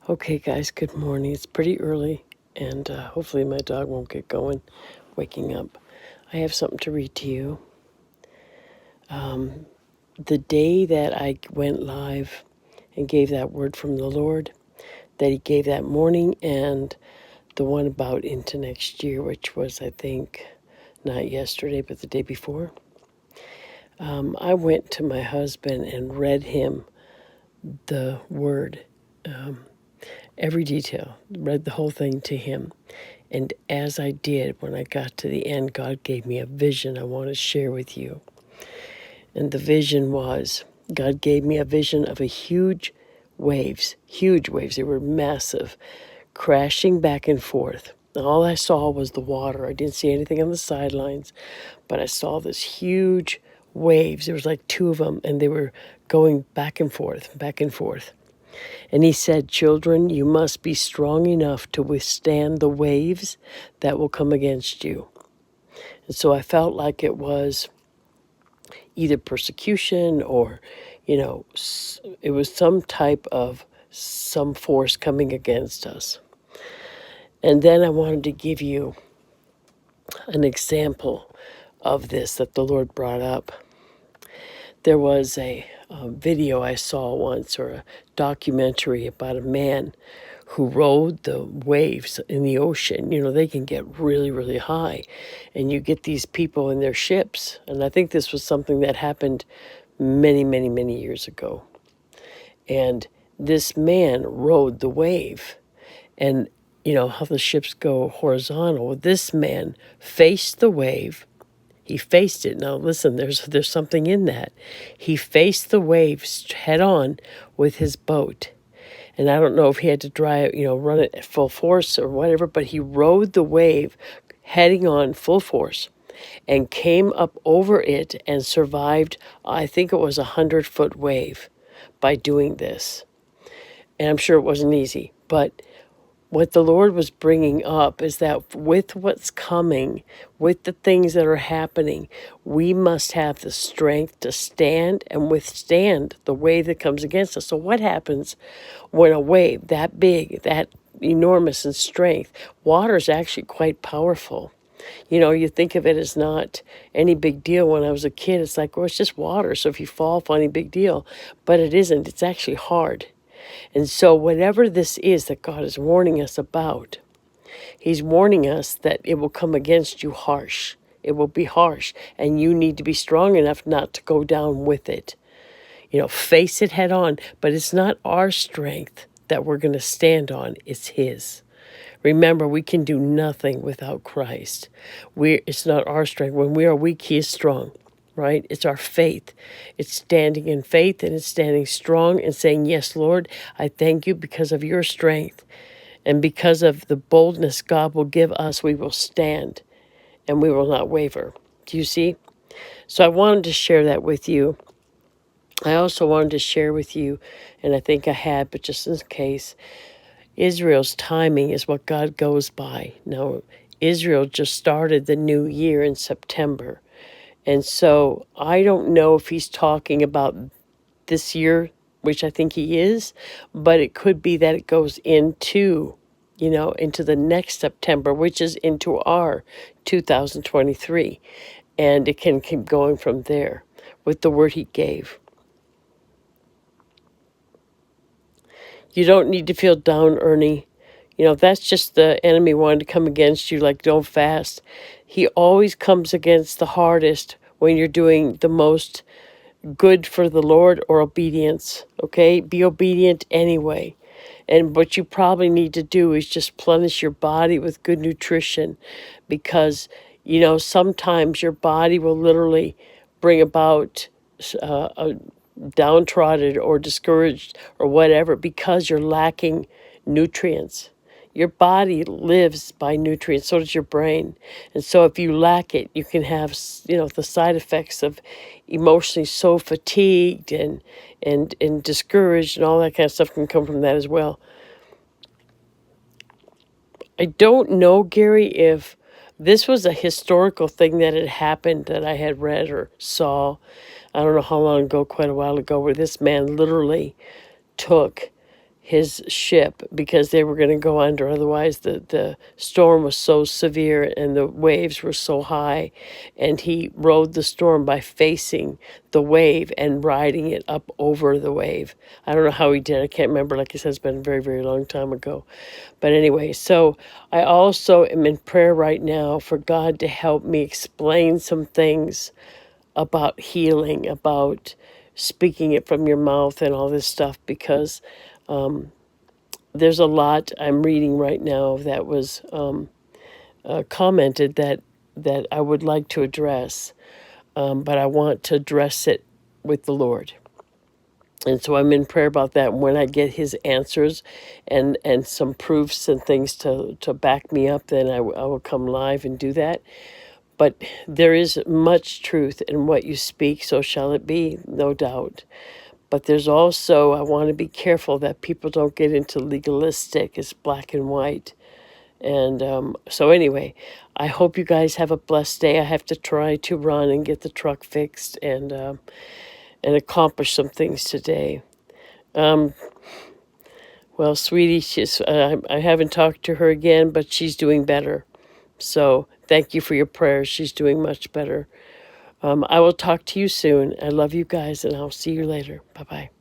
Okay, guys, good morning. It's pretty early, and hopefully my dog won't get going, waking up. I have something to read to you. The day that I went live and gave that word from the Lord that He gave that morning, and the one about into next year, which was, I think, not yesterday, but the day before, I went to my husband and read him the word, every detail, read the whole thing to him. And as I did, when I got to the end, God gave me a vision I want to share with you. And the vision was, God gave me a vision of a huge waves. They were massive, crashing back and forth. And all I saw was the water. I didn't see anything on the sidelines, but I saw this huge waves. There was like two of them, and they were going back and forth, back and forth. And he said, children, you must be strong enough to withstand the waves that will come against you. And so I felt like it was either persecution or, it was some type of some force coming against us. And then I wanted to give you an example of this that the Lord brought up. There was a video I saw once, or a documentary about a man who rode the waves in the ocean. They can get really, really high, and you get these people in their ships. And I think this was something that happened many, many, many years ago. And this man rode the wave, and how the ships go horizontal. This man faced the wave. He faced it. Now listen, there's something in that. He faced the waves head on with his boat. And I don't know if he had to run it at full force or whatever, but he rode the wave heading on full force and came up over it and survived, I think it was 100-foot wave by doing this. And I'm sure it wasn't easy, but what the Lord was bringing up is that with what's coming, with the things that are happening, we must have the strength to stand and withstand the wave that comes against us. So what happens when a wave that big, that enormous in strength, water is actually quite powerful. You think of it as not any big deal. When I was a kid, it's like, well, it's just water. So if you fall, funny big deal. But it isn't. It's actually hard. And so whatever this is that God is warning us about, He's warning us that it will come against you harsh. It will be harsh. And you need to be strong enough not to go down with it. Face it head on. But it's not our strength that we're going to stand on. It's His. Remember, we can do nothing without Christ. It's not our strength. When we are weak, He is strong, right? It's our faith. It's standing in faith, and it's standing strong and saying, yes, Lord, I thank you because of your strength. And because of the boldness God will give us, we will stand and we will not waver. Do you see? So I wanted to share that with you. I also wanted to share with you, and I think I had, but just in case, Israel's timing is what God goes by. Now, Israel just started the new year in September. And so I don't know if he's talking about this year, which I think he is, but it could be that it goes into, into the next September, which is into our 2023. And it can keep going from there with the word he gave. You don't need to feel down, Ernie. That's just the enemy wanting to come against you, like, don't fast. He always comes against the hardest when you're doing the most good for the Lord or obedience, okay? Be obedient anyway. And what you probably need to do is just plenish your body with good nutrition, because, sometimes your body will literally bring about a downtrodden or discouraged or whatever because you're lacking nutrients. Your body lives by nutrients, so does your brain. And so if you lack it, you can have, the side effects of emotionally so fatigued and discouraged, and all that kind of stuff can come from that as well. I don't know, Gary, if this was a historical thing that had happened that I had read or saw. I don't know how long ago, quite a while ago, where this man literally took his ship because they were going to go under. Otherwise, the storm was so severe and the waves were so high. And he rode the storm by facing the wave and riding it up over the wave. I don't know how he did. I can't remember. Like I said, it's been a very, very long time ago. But anyway, so I also am in prayer right now for God to help me explain some things about healing, about speaking it from your mouth and all this stuff, because there's a lot I'm reading right now that was commented that I would like to address, but I want to address it with the Lord. And so I'm in prayer about that. And when I get his answers and some proofs and things to back me up, then I will come live and do that. But there is much truth in what you speak, so shall it be, no doubt. But there's also, I want to be careful that people don't get into legalistic, it's black and white. And so anyway, I hope you guys have a blessed day. I have to try to run and get the truck fixed and accomplish some things today. Well, sweetie, I haven't talked to her again, but she's doing better. So thank you for your prayers. She's doing much better. I will talk to you soon. I love you guys, and I'll see you later. Bye-bye.